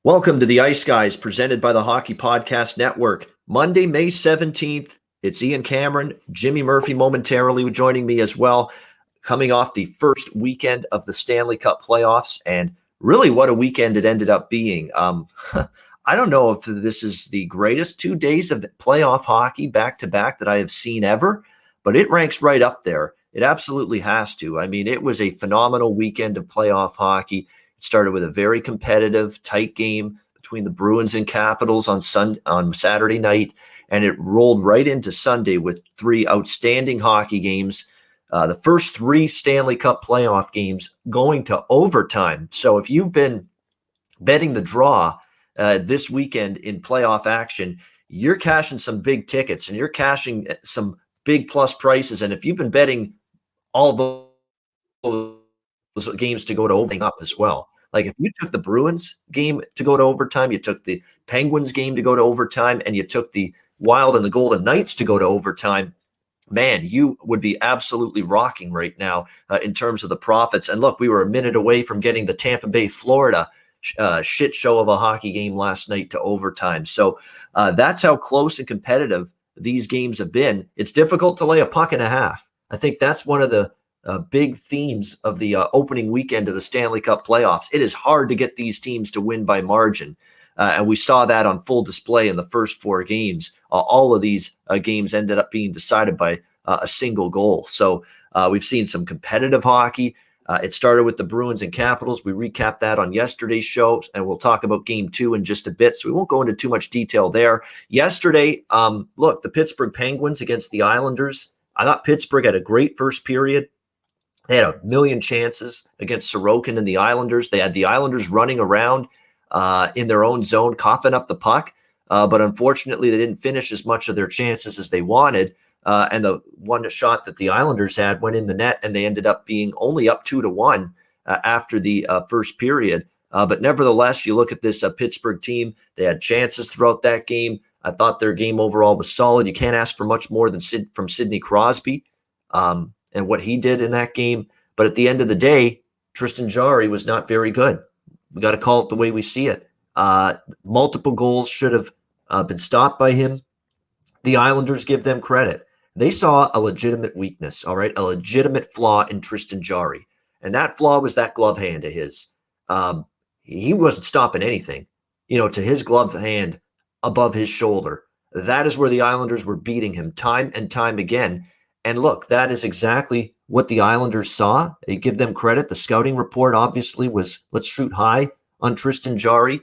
Welcome to the Ice Guys, presented by the Hockey Podcast Network. Monday, May 17th, it's Ian Cameron, Jimmy Murphy momentarily joining me as well, coming off the first weekend of the Stanley Cup playoffs, and really what a weekend it ended up being. I don't know if this is the greatest 2 days of playoff hockey back-to-back that I have seen ever, but it ranks right up there. It absolutely has to. I mean, it was a phenomenal weekend of playoff hockey. It started with a very competitive, tight game between the Bruins and Capitals on Saturday night, and it rolled right into Sunday with three outstanding hockey games. The first three Stanley Cup playoff games going to overtime. So if you've been betting the draw this weekend in playoff action, you're cashing some big tickets and you're cashing some big plus prices. And if you've been betting all those games to go to overtime up as well. Like if you took the Bruins game to go to overtime, you took the Penguins game to go to overtime, and you took the Wild and the Golden Knights to go to overtime, man, you would be absolutely rocking right now in terms of the profits. And look, we were a minute away from getting the Tampa Bay, Florida shit show of a hockey game last night to overtime. So that's how close and competitive these games have been. It's difficult to lay a puck and a half. I think that's one of the big themes of the opening weekend of the Stanley Cup playoffs. It is hard to get these teams to win by margin. And we saw that on full display in the first four games. All of these games ended up being decided by a single goal. So we've seen some competitive hockey. It started with the Bruins and Capitals. We recapped that on yesterday's show, and we'll talk about game two in just a bit. So we won't go into too much detail there. Yesterday, look, the Pittsburgh Penguins against the Islanders. I thought Pittsburgh had a great first period. They had a million chances against Sorokin and the Islanders. They had the Islanders running around in their own zone, coughing up the puck. But unfortunately, they didn't finish as much of their chances as they wanted. And the one shot that the Islanders had went in the net, and they ended up being only up 2-1 after the first period. But nevertheless, you look at this Pittsburgh team, they had chances throughout that game. I thought their game overall was solid. You can't ask for much more than from Sidney Crosby. And what he did in that game. But at the end of the day, Tristan Jarry was not very good. We got to call it the way we see it. Multiple goals should have been stopped by him. The Islanders, give them credit. They saw a legitimate weakness, all right, a legitimate flaw in Tristan Jarry. And that flaw was that glove hand of his. He wasn't stopping anything, to his glove hand above his shoulder. That is where the Islanders were beating him time and time again. And look, that is exactly what the Islanders saw. They give them credit. The scouting report obviously was, let's shoot high on Tristan Jarry,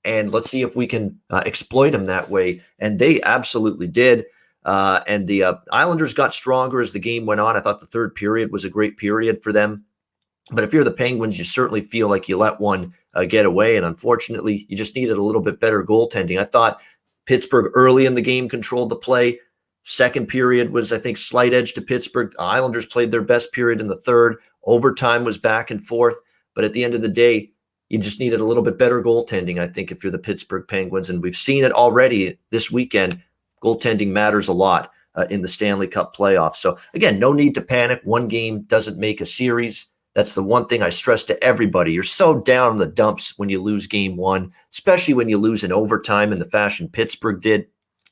and let's see if we can exploit him that way. And they absolutely did. And the Islanders got stronger as the game went on. I thought the third period was a great period for them. But if you're the Penguins, you certainly feel like you let one get away. And unfortunately, you just needed a little bit better goaltending. I thought Pittsburgh early in the game controlled the play. Second period was, I think, slight edge to Pittsburgh. The Islanders played their best period in the third. Overtime was back and forth. But at the end of the day, you just needed a little bit better goaltending, I think, if you're the Pittsburgh Penguins. And we've seen it already this weekend. Goaltending matters a lot in the Stanley Cup playoffs. So, again, no need to panic. One game doesn't make a series. That's the one thing I stress to everybody. You're so down in the dumps when you lose game one, especially when you lose in overtime in the fashion Pittsburgh did,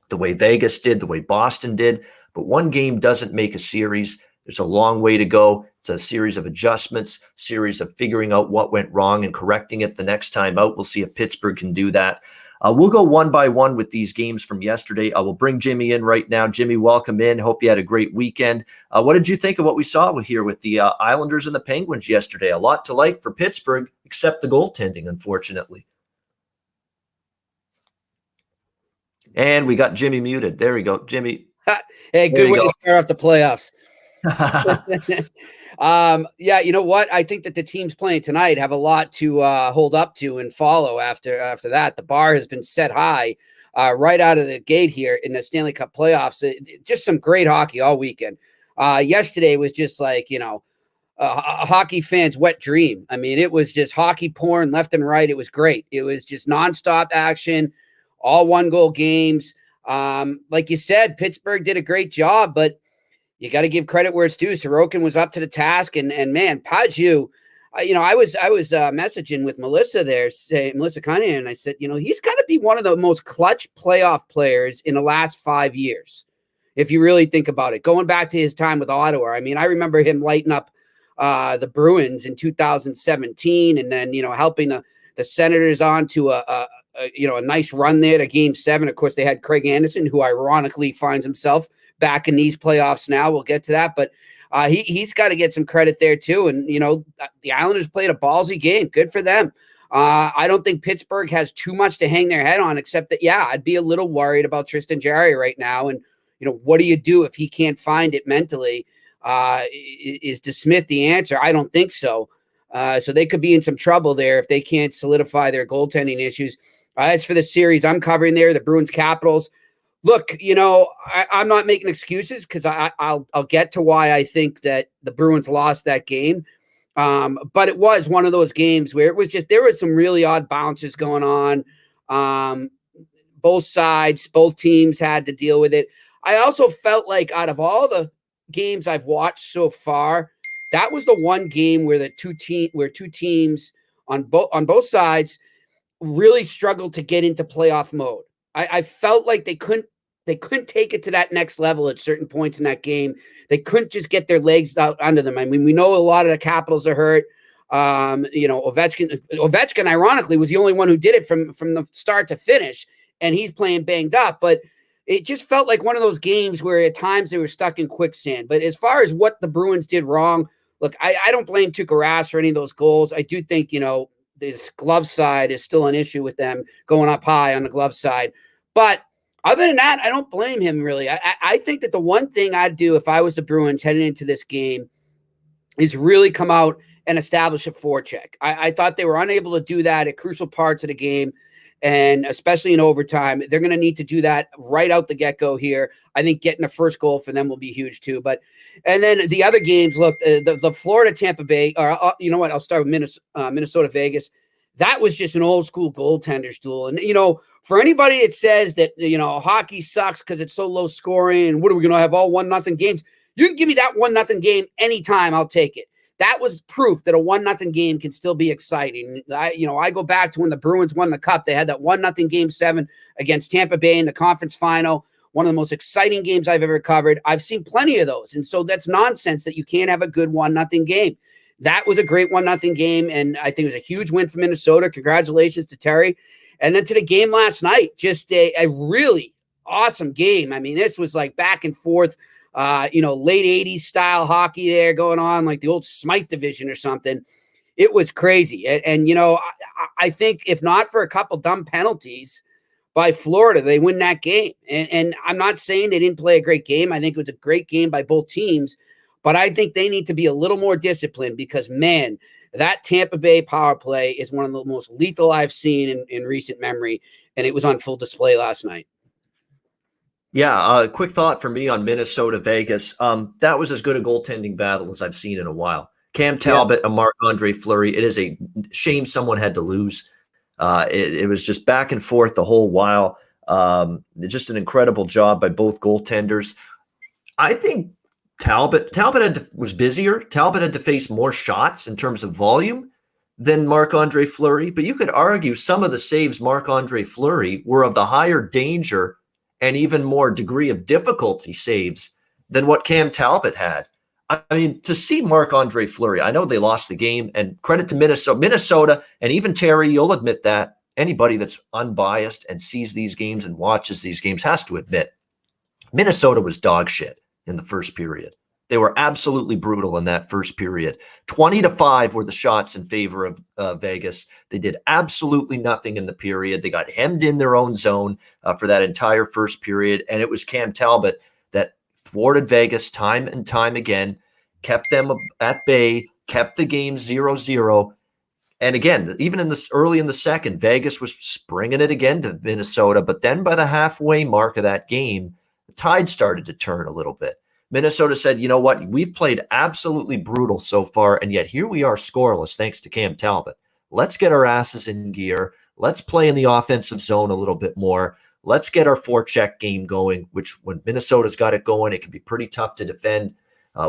the way Vegas did, the way Boston did. But one game doesn't make a series. There's a long way to go. It's a series of adjustments, series of figuring out what went wrong and correcting it the next time out. We'll see if Pittsburgh can do that. We'll go one by one with these games from yesterday. I will bring Jimmy in right now. Jimmy, welcome in. Hope you had a great weekend. What did you think of what we saw here with the Islanders and the Penguins yesterday? A lot to like for Pittsburgh, except the goaltending, unfortunately. And we got Jimmy muted. There we go. Jimmy. Hey, good way to start off the playoffs. Yeah, you know what? I think that the teams playing tonight have a lot to hold up to and follow after that. The bar has been set high right out of the gate here in the Stanley Cup playoffs. Just some great hockey all weekend. Yesterday was just like, a hockey fan's wet dream. I mean, it was just hockey porn left and right. It was great. It was just nonstop action, all one-goal games. Like you said, Pittsburgh did a great job, but you got to give credit where it's due. Sorokin was up to the task, and man, Paju, I was messaging with Melissa there, Melissa Cunningham, and I said, he's got to be one of the most clutch playoff players in the last 5 years, if you really think about it. Going back to his time with Ottawa, I mean, I remember him lighting up the Bruins in 2017, and then helping the Senators on to a nice run there to Game 7. Of course, they had Craig Anderson, who ironically finds himself back in these playoffs now. We'll get to that, but he's got to get some credit there too. And the Islanders played a ballsy game. Good for them. I don't think Pittsburgh has too much to hang their head on, except that I'd be a little worried about Tristan Jarry right now. And what do you do if he can't find it mentally? Is DeSmith the answer? I don't think so. So they could be in some trouble there if they can't solidify their goaltending issues. As for the series I'm covering there, the Bruins-Capitals, look, I'm not making excuses, because I'll get to why I think that the Bruins lost that game. But it was one of those games where it was just, there was some really odd bounces going on. Both sides, both teams had to deal with it. I also felt like out of all the games I've watched so far, that was the one game where two teams on both sides really struggled to get into playoff mode. I felt like they couldn't take it to that next level at certain points in that game. They couldn't just get their legs out under them. I mean, we know a lot of the Capitals are hurt. Ovechkin, ironically, was the only one who did it from the start to finish, and he's playing banged up. But it just felt like one of those games where at times they were stuck in quicksand. But as far as what the Bruins did wrong, look, I don't blame Tuukka Rask for any of those goals. I do think, this glove side is still an issue with them going up high on the glove side. But other than that, I don't blame him, really. I think that the one thing I'd do if I was the Bruins heading into this game is really come out and establish a forecheck. I thought they were unable to do that at crucial parts of the game, and especially in overtime. They're going to need to do that right out the get-go here. I think getting a first goal for them will be huge too. And then the other games, look, the Florida-Tampa Bay, or you know what, I'll start with Minnesota-Vegas. That was just an old-school goaltender's duel. And, for anybody that says that, hockey sucks because it's so low scoring, and what are we going to have all 1-0 games? You can give me that 1-0 game anytime, I'll take it. That was proof that a 1-0 game can still be exciting. I go back to when the Bruins won the Cup. They had that 1-0 Game 7 against Tampa Bay in the conference final. One of the most exciting games I've ever covered. I've seen plenty of those. And so that's nonsense that you can't have a good 1-0 game. That was a great 1-0 game, and I think it was a huge win for Minnesota. Congratulations to Terry. And then to the game last night, just a really awesome game. I mean, this was like back and forth, late 80s style hockey there going on, like the old Smythe division or something. It was crazy. And I think if not for a couple dumb penalties by Florida, they win that game. And I'm not saying they didn't play a great game. I think it was a great game by both teams. But I think they need to be a little more disciplined, because, man, that Tampa Bay power play is one of the most lethal I've seen in recent memory, and it was on full display last night. Yeah, quick thought for me on Minnesota-Vegas. That was as good a goaltending battle as I've seen in a while. Cam Talbot and Marc-Andre Fleury. It is a shame someone had to lose. It was just back and forth the whole while. Just an incredible job by both goaltenders. I think Talbot was busier. Talbot had to face more shots in terms of volume than Marc-Andre Fleury, but you could argue some of the saves Marc-Andre Fleury were of the higher danger and even more degree of difficulty saves than what Cam Talbot had. I mean, to see Marc-Andre Fleury, I know they lost the game, and credit to Minnesota, and even Terry, you'll admit that. Anybody that's unbiased and sees these games and watches these games has to admit Minnesota was dog shit in the first period. They were absolutely brutal in that first period. 20-5 were the shots in favor of Vegas. They did absolutely nothing in the period. They got hemmed in their own zone for that entire first period. And it was Cam Talbot that thwarted Vegas time and time again, kept them at bay, kept the game 0-0. And again, even in this early in the second, Vegas was springing it again to Minnesota. But then by the halfway mark of that game, the tide started to turn a little bit. Minnesota said, you know what, we've played absolutely brutal so far, and yet here we are scoreless thanks to Cam Talbot. Let's get our asses in gear. Let's play in the offensive zone a little bit more. Let's get our forecheck game going, which when Minnesota's got it going, it can be pretty tough to defend.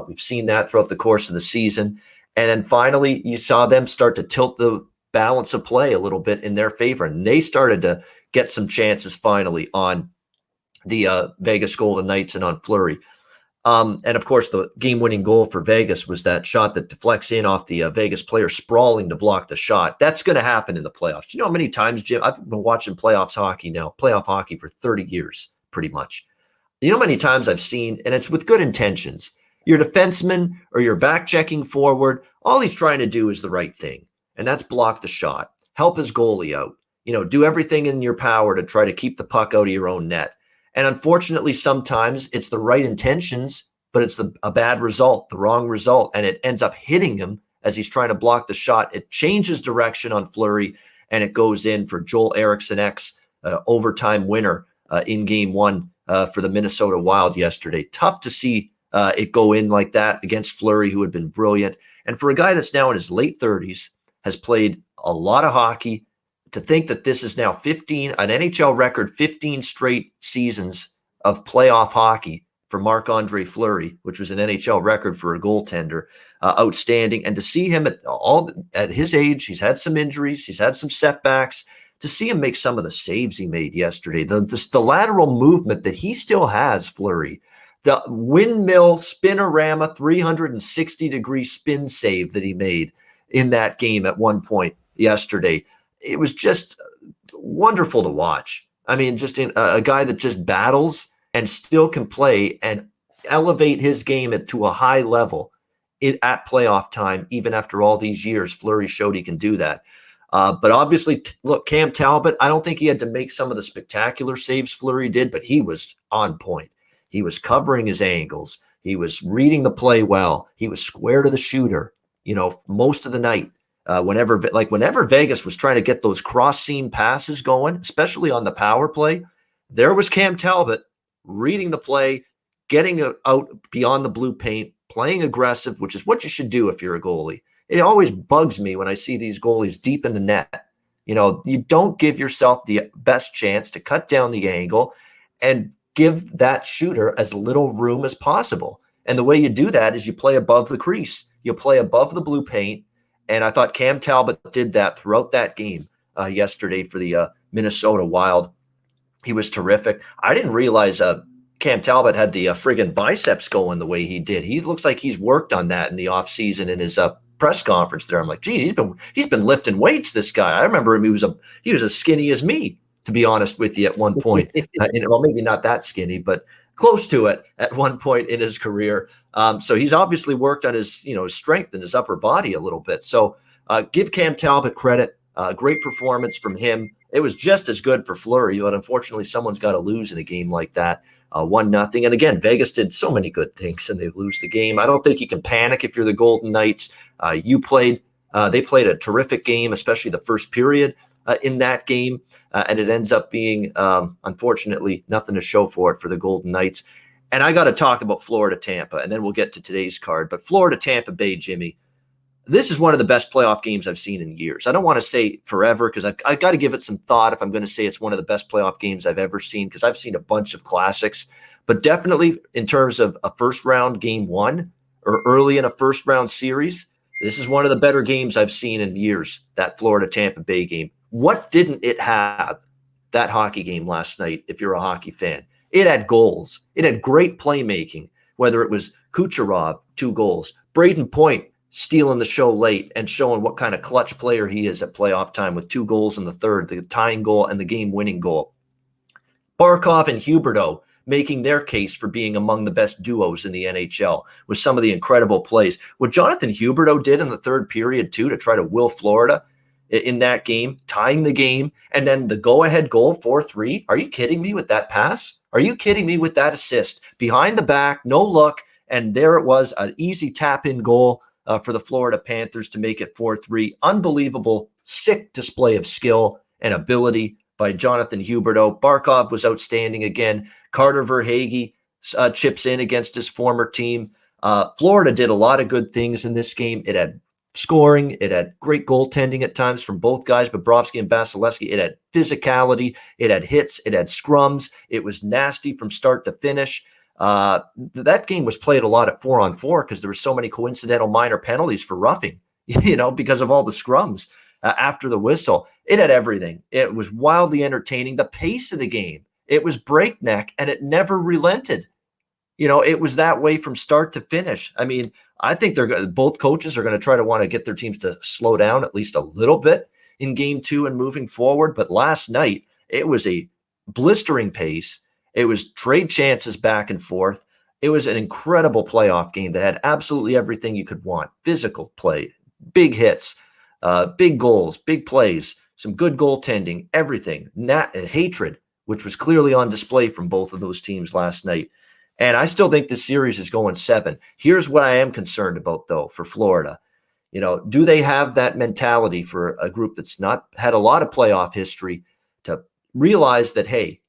We've seen that throughout the course of the season. And then finally, you saw them start to tilt the balance of play a little bit in their favor. And they started to get some chances finally on the Vegas Golden Knights and on Fleury. And of course, the game-winning goal for Vegas was that shot that deflects in off the Vegas player sprawling to block the shot. That's going to happen in the playoffs. You know how many times, Jim, I've been watching playoff hockey for 30 years, pretty much. You know how many times I've seen, and it's with good intentions, your defenseman or your back-checking forward, all he's trying to do is the right thing, and that's block the shot, help his goalie out, do everything in your power to try to keep the puck out of your own net. And unfortunately, sometimes it's the right intentions, but it's a bad result, the wrong result, and it ends up hitting him as he's trying to block the shot. It changes direction on Fleury, and it goes in for Joel Eriksson-Ek's overtime winner in Game 1 for the Minnesota Wild yesterday. Tough to see it go in like that against Fleury, who had been brilliant. And for a guy that's now in his late 30s, has played a lot of hockey, to think that this is now an NHL record 15 straight seasons of playoff hockey for Marc-Andre Fleury, which was an NHL record for a goaltender, outstanding. And to see him at his age, he's had some injuries, he's had some setbacks, to see him make some of the saves he made yesterday, the lateral movement that he still has, Fleury, the windmill spinorama 360-degree spin save that he made in that game at one point yesterday. It was just wonderful to watch. I mean, just a guy that just battles and still can play and elevate his game to a high level at playoff time, even after all these years. Fleury showed he can do that. But obviously, look, Cam Talbot, I don't think he had to make some of the spectacular saves Fleury did, but he was on point. He was covering his angles. He was reading the play well. He was square to the shooter, most of the night. Whenever Vegas was trying to get those cross-seam passes going, especially on the power play, there was Cam Talbot reading the play, getting out beyond the blue paint, playing aggressive, which is what you should do if you're a goalie. It always bugs me when I see these goalies deep in the net. You don't give yourself the best chance to cut down the angle and give that shooter as little room as possible. And the way you do that is you play above the crease. You play above the blue paint. And I thought Cam Talbot did that throughout that game yesterday for the Minnesota Wild. He was terrific. I didn't realize Cam Talbot had the friggin' biceps going the way he did. He looks like he's worked on that in the offseason in his press conference there. I'm like, geez, he's been lifting weights, this guy. I remember him. He was as skinny as me, to be honest with you, at one point. Well, maybe not that skinny, but close to it at one point in his career. So he's obviously worked on his, his strength in his upper body a little bit. So give Cam Talbot credit. Great performance from him. It was just as good for Fleury, but unfortunately someone's got to lose in a game like that. 1-0. And again, Vegas did so many good things and they lose the game. I don't think you can panic if you're the Golden Knights. They played a terrific game, especially the first period in that game. And it ends up being, unfortunately, nothing to show for it for the Golden Knights. And I got to talk about Florida-Tampa, and then we'll get to today's card. But Florida-Tampa Bay, Jimmy, this is one of the best playoff games I've seen in years. I don't want to say forever because I've got to give it some thought if I'm going to say it's one of the best playoff games I've ever seen, because I've seen a bunch of classics. But definitely in terms of a first-round game one or early in a first-round series, this is one of the better games I've seen in years, that Florida-Tampa Bay game. What didn't it have, that hockey game last night, if you're a hockey fan? It had goals. It had great playmaking, whether it was Kucherov, 2 goals, Braden Point stealing the show late and showing what kind of clutch player he is at playoff time with 2 goals in the third, the tying goal and the game-winning goal. Barkov and Huberdeau making their case for being among the best duos in the NHL with some of the incredible plays. What Jonathan Huberdeau did in the third period, too, to try to will Florida in that game, tying the game, and then the go-ahead goal, 4-3. Are you kidding me with that pass? Are you kidding me with that assist? Behind the back, no look, and there it was, an easy tap-in goal for the Florida Panthers to make it 4-3. Unbelievable, sick display of skill and ability by Jonathan Huberdeau. Barkov was outstanding again. Carter Verhaeghe chips in against his former team. Florida did a lot of good things in this game. It had scoring. It had great goaltending at times from both guys, Bobrovsky and Vasilevsky. It had physicality. It had hits. It had scrums. It was nasty from start to finish. That game was played a lot at 4-on-4 because there were so many coincidental minor penalties for roughing, because of all the scrums after the whistle. It had everything. It was wildly entertaining. The pace of the game, it was breakneck, and it never relented. It was that way from start to finish. I mean, I think both coaches are going to try to want to get their teams to slow down at least a little bit in game 2 and moving forward. But last night, it was a blistering pace. It was trade chances back and forth. It was an incredible playoff game that had absolutely everything you could want. Physical play, big hits, big goals, big plays, some good goaltending, everything. Hatred, which was clearly on display from both of those teams last night. And I still think this series is going 7. Here's what I am concerned about, though, for Florida. Do they have that mentality for a group that's not had a lot of playoff history to realize that, hey,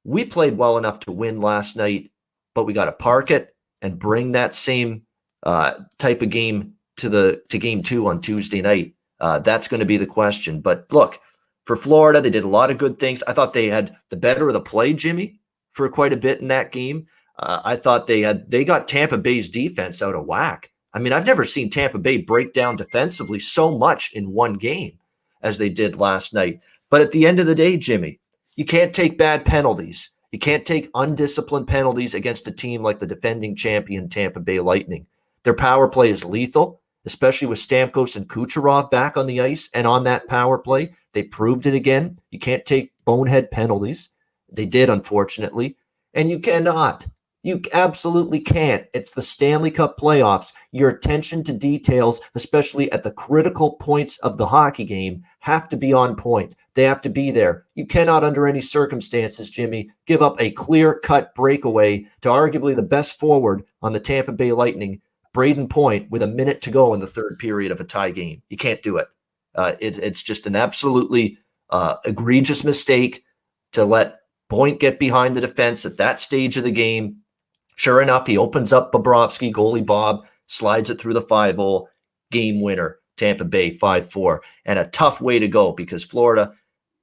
we played well enough to win last night, but we got to park it and bring that same type of game to game 2 on Tuesday night. That's going to be the question. But look, for Florida, they did a lot of good things. I thought they had the better of the play, Jimmy, for quite a bit in that game. I thought they got Tampa Bay's defense out of whack. I mean, I've never seen Tampa Bay break down defensively so much in one game as they did last night. But at the end of the day, Jimmy, you can't take bad penalties. You can't take undisciplined penalties against a team like the defending champion Tampa Bay Lightning. Their power play is lethal, especially with Stamkos and Kucherov back on the ice and on that power play. They proved it again. You can't take bonehead penalties. They did, unfortunately. And you cannot. You absolutely can't. It's the Stanley Cup playoffs. Your attention to details, especially at the critical points of the hockey game, have to be on point. They have to be there. You cannot, under any circumstances, Jimmy, give up a clear-cut breakaway to arguably the best forward on the Tampa Bay Lightning, Braden Point, with a minute to go in the third period of a tie game. You can't do it. It's just an absolutely egregious mistake to let Point get behind the defense at that stage of the game. Sure enough, he opens up Bobrovsky, goalie Bob, slides it through the 5-0, game winner, Tampa Bay 5-4. And a tough way to go because Florida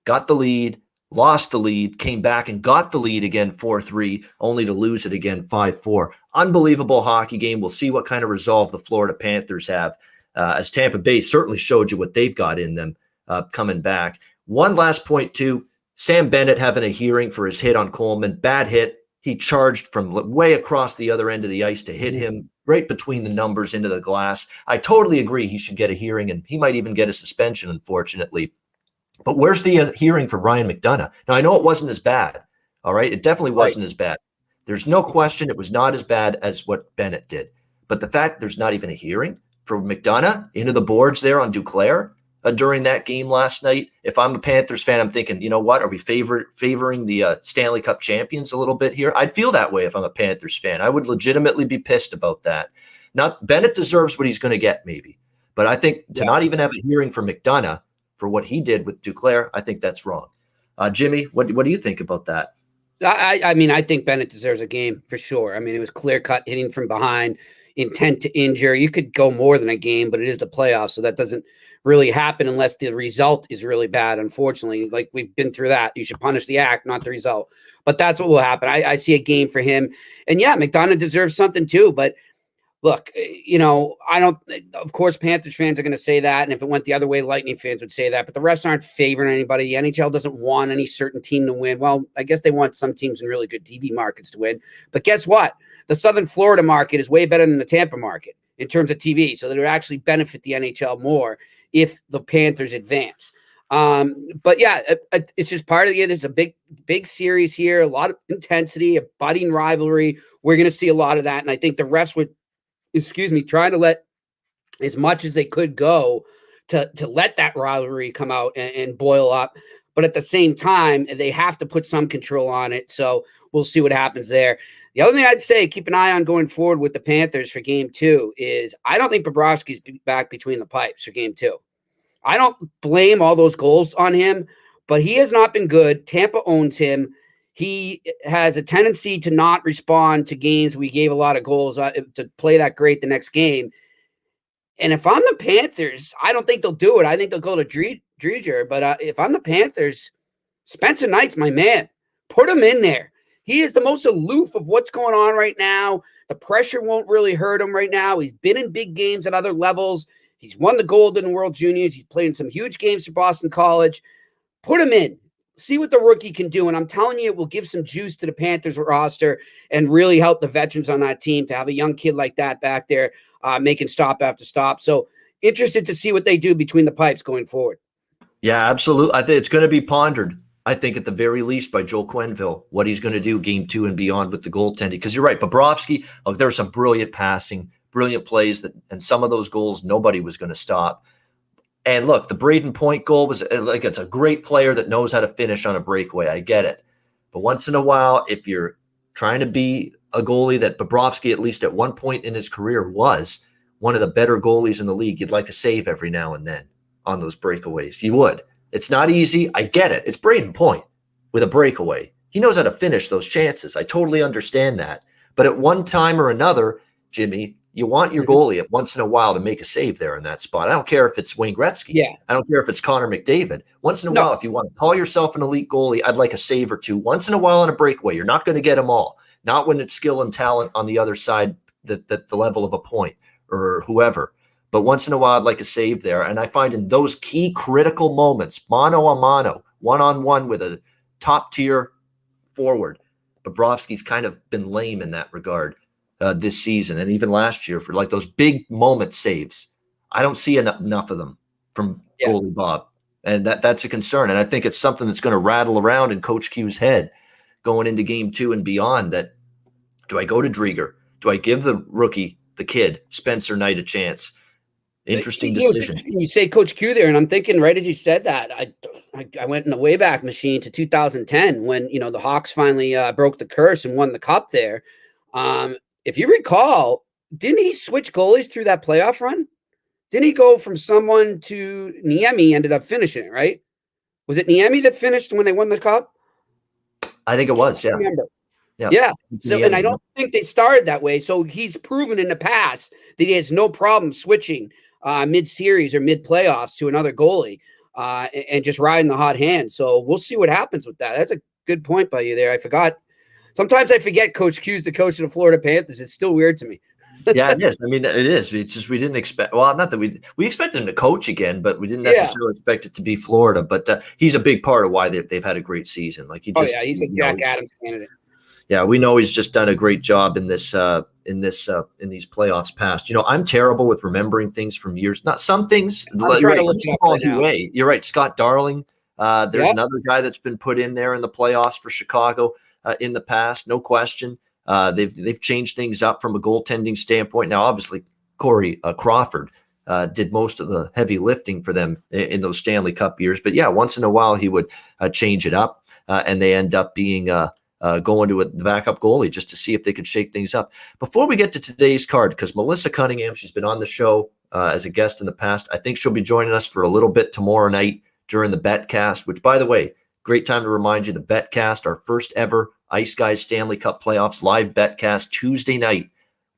got the lead, lost the lead, came back and got the lead again 4-3, only to lose it again 5-4. Unbelievable hockey game. We'll see what kind of resolve the Florida Panthers have, as Tampa Bay certainly showed you what they've got in them coming back. One last point, too. Sam Bennett having a hearing for his hit on Coleman. Bad hit. He charged from way across the other end of the ice to hit him right between the numbers into the glass. I totally agree he should get a hearing, and he might even get a suspension, unfortunately. But where's the hearing for Ryan McDonough? Now, I know it wasn't as bad, all right? It definitely wasn't as bad. There's no question it was not as bad as what Bennett did. But the fact there's not even a hearing for McDonough into the boards there on Duclair during that game last night, if I'm a Panthers fan, I'm thinking, you know what? Are we favoring the Stanley Cup champions a little bit here? I'd feel that way if I'm a Panthers fan. I would legitimately be pissed about that. Not Bennett deserves what he's going to get, maybe. But I think to not even have a hearing for McDonough for what he did with Duclair, I think that's wrong. Jimmy, what do you think about that? I mean, I think Bennett deserves a game for sure. I mean, it was clear-cut hitting from behind, intent to injure. You could go more than a game, but it is the playoffs, so that doesn't really happen unless the result is really bad, unfortunately. Like, we've been through that. You should punish the act, not the result. But that's what will happen. I see a game for him. And, yeah, McDonough deserves something too, but look, I don't – of course, Panthers fans are going to say that, and if it went the other way, Lightning fans would say that, but the refs aren't favoring anybody. The NHL doesn't want any certain team to win. Well, I guess they want some teams in really good TV markets to win. But guess what? The Southern Florida market is way better than the Tampa market in terms of TV, so that it would actually benefit the NHL more if the Panthers advance. But yeah, it's just part of the year. There's a big series here, a lot of intensity, a budding rivalry. We're going to see a lot of that, and I think the refs would trying to let as much as they could go to let that rivalry come out and boil up. But at the same time, they have to put some control on it. So we'll see what happens there. The other thing I'd say, keep an eye on going forward with the Panthers for game 2 is I don't think Bobrovsky's back between the pipes for game 2. I don't blame all those goals on him, but he has not been good. Tampa owns him. He has a tendency to not respond to games we gave a lot of goals to play that great the next game. And if I'm the Panthers, I don't think they'll do it. I think they'll go to Dreger. But if I'm the Panthers, Spencer Knight's my man. Put him in there. he is the most aloof of what's going on right now. The pressure won't really hurt him right now. He's been in big games at other levels. He's won the gold in the World Juniors. He's played in some huge games for Boston College. Put him in. See what the rookie can do. And I'm telling you, it will give some juice to the Panthers roster and really help the veterans on that team to have a young kid like that back there making stop after stop. So interested to see what they do between the pipes going forward. Yeah, absolutely. I think it's going to be pondered. I think at the very least by Joel Quenneville, what he's going to do game 2 and beyond with the goaltending. Because you're right, Bobrovsky, there's some brilliant passing, brilliant plays, and some of those goals nobody was going to stop. And look, the Braden Point goal was like, it's a great player that knows how to finish on a breakaway. I get it. But once in a while, if you're trying to be a goalie that Bobrovsky, at least at one point in his career, was one of the better goalies in the league, you'd like a save every now and then on those breakaways. You would. It's not easy. I get it. It's Braden Point with a breakaway. He knows how to finish those chances. I totally understand that. But at one time or another, Jimmy, you want your goalie at once in a while to make a save there in that spot. I don't care if it's Wayne Gretzky. Yeah. I don't care if it's Connor McDavid. Once in a while, if you want to call yourself an elite goalie, I'd like a save or two. Once in a while on a breakaway. You're not going to get them all. Not when it's skill and talent on the other side, that the level of a Point or whoever. But once in a while, I'd like a save there. And I find in those key critical moments, mano a mano, one-on-one with a top-tier forward, Bobrovsky's kind of been lame in that regard this season. And even last year for like those big moment saves. I don't see enough of them from goalie Bob. And that's a concern. And I think it's something that's going to rattle around in Coach Q's head going into game 2 and beyond. That, do I go to Drieger? Do I give the rookie, the kid, Spencer Knight, a chance? Interesting decision. You say Coach Q there, and I'm thinking right as you said that, I went in the Wayback Machine to 2010 when the Hawks finally broke the curse and won the cup there. If you recall, didn't he switch goalies through that playoff run? Didn't he go from someone to Niemi? Ended up finishing it, right? Was it Niemi that finished when they won the cup? I think it was. Yeah. Remember. Yeah. So, and I don't think they started that way. So he's proven in the past that he has no problem switching mid-series or mid-playoffs to another goalie and just riding the hot hand. So we'll see what happens with that. That's a good point by you there. I forgot. Sometimes I forget Coach Q's the coach of the Florida Panthers. It's still weird to me. Yeah, it is. I mean, it is. It's just we didn't expect. Well, not that we expected him to coach again, but we didn't necessarily expect it to be Florida. But he's a big part of why they've had a great season. Like he's a Jack Adams candidate. Yeah, we know he's just done a great job in these playoffs past. I'm terrible with remembering things from years. Not some things. You're right. You're right. Scott Darling. There's another guy that's been put in there in the playoffs for Chicago in the past. No question. They've changed things up from a goaltending standpoint. Now, obviously, Corey Crawford did most of the heavy lifting for them in those Stanley Cup years. But yeah, once in a while he would change it up, and they end up being going to the backup goalie just to see if they could shake things up. Before we get to today's card, because Melissa Cunningham, she's been on the show as a guest in the past. I think she'll be joining us for a little bit tomorrow night during the Betcast, which, by the way, great time to remind you, the Betcast, our first ever Ice Guys Stanley Cup Playoffs live Betcast Tuesday night,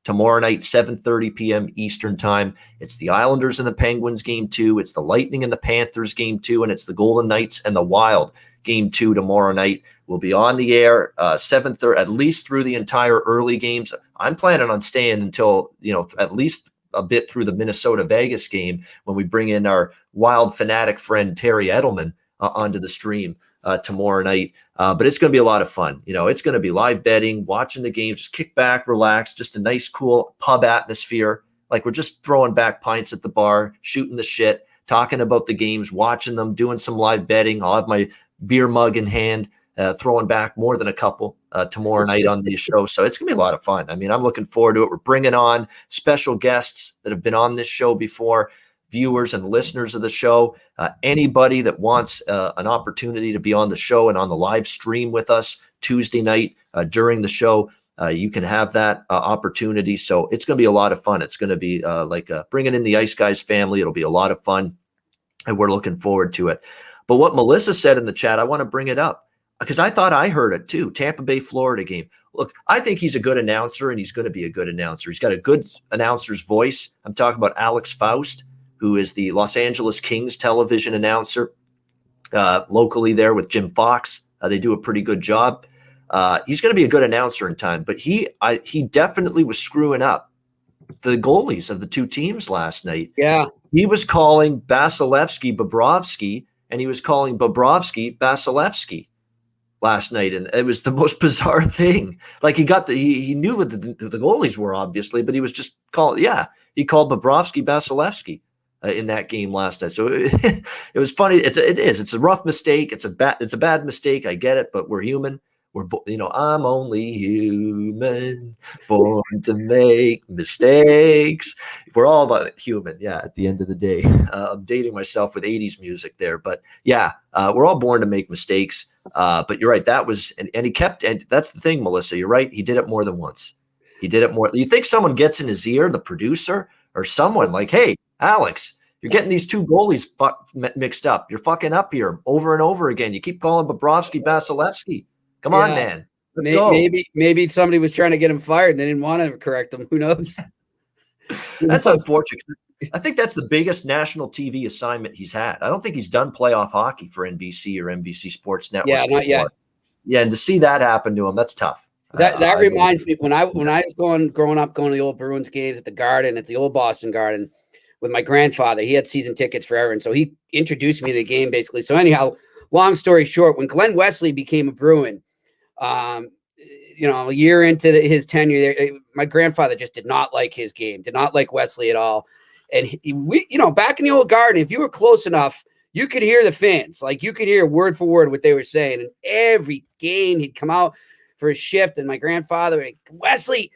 tomorrow night, 7:30 p.m. Eastern time. It's the Islanders and the Penguins game 2. It's the Lightning and the Panthers game 2, and it's the Golden Knights and the Wild game 2 tomorrow night. We'll be on the air 7:30, at least through the entire early games. I'm planning on staying until, at least a bit through the Minnesota-Vegas game when we bring in our Wild fanatic friend Terry Edelman onto the stream tomorrow night. But it's going to be a lot of fun. It's going to be live betting, watching the games, just kick back, relax, just a nice, cool pub atmosphere. Like we're just throwing back pints at the bar, shooting the shit, talking about the games, watching them, doing some live betting. I'll have my beer mug in hand, throwing back more than a couple tomorrow night on the show. So it's going to be a lot of fun. I mean, I'm looking forward to it. We're bringing on special guests that have been on this show before, viewers and listeners of the show. Anybody that wants an opportunity to be on the show and on the live stream with us Tuesday night during the show, you can have that opportunity. So it's going to be a lot of fun. It's going to be like bringing in the Ice Guys family. It'll be a lot of fun, and we're looking forward to it. But what Melissa said in the chat, I want to bring it up because I thought I heard it too. Tampa Bay, Florida game. Look, I think he's a good announcer, and he's going to be a good announcer. He's got a good announcer's voice. I'm talking about Alex Faust, who is the Los Angeles Kings television announcer locally there with Jim Fox. They do a pretty good job. He's going to be a good announcer in time, but he definitely was screwing up the goalies of the two teams last night. Yeah. He was calling Vasilevsky Bobrovsky, and he was calling Bobrovsky Vasilevsky last night, and it was the most bizarre thing. Like he knew what the goalies were, obviously, but he was just he called Bobrovsky Vasilevsky in that game last night. So it was funny. It's a rough mistake. It's a bad mistake. I get it, but we're human. I'm only human, born to make mistakes. We're all human, at the end of the day. I'm dating myself with 80s music there, but we're all born to make mistakes. But you're right, that was, and he kept, and that's the thing, Melissa, you're right, he did it more than once. He did it more. You think someone gets in his ear, the producer, or someone like, hey, Alex, you're getting these two goalies mixed up. You're fucking up here over and over again. You keep calling Bobrovsky Vasilevsky. Come on, man. Maybe somebody was trying to get him fired and they didn't want to correct him. Who knows? That's unfortunate. I think that's the biggest national TV assignment he's had. I don't think he's done playoff hockey for NBC or NBC Sports Network. Yeah, not yet. Yeah, and to see that happen to him, that's tough. That reminds me when I was growing up going to the old Bruins games at the Garden, at the old Boston Garden with my grandfather. He had season tickets forever, and so he introduced me to the game basically. So anyhow, long story short, when Glenn Wesley became a Bruin, a year into his tenure there, my grandfather just did not like his game, did not like Wesley at all. And we back in the old Garden, if you were close enough, you could hear the fans. Like you could hear word for word what they were saying. And every game he'd come out for a shift, and my grandfather, Wesley,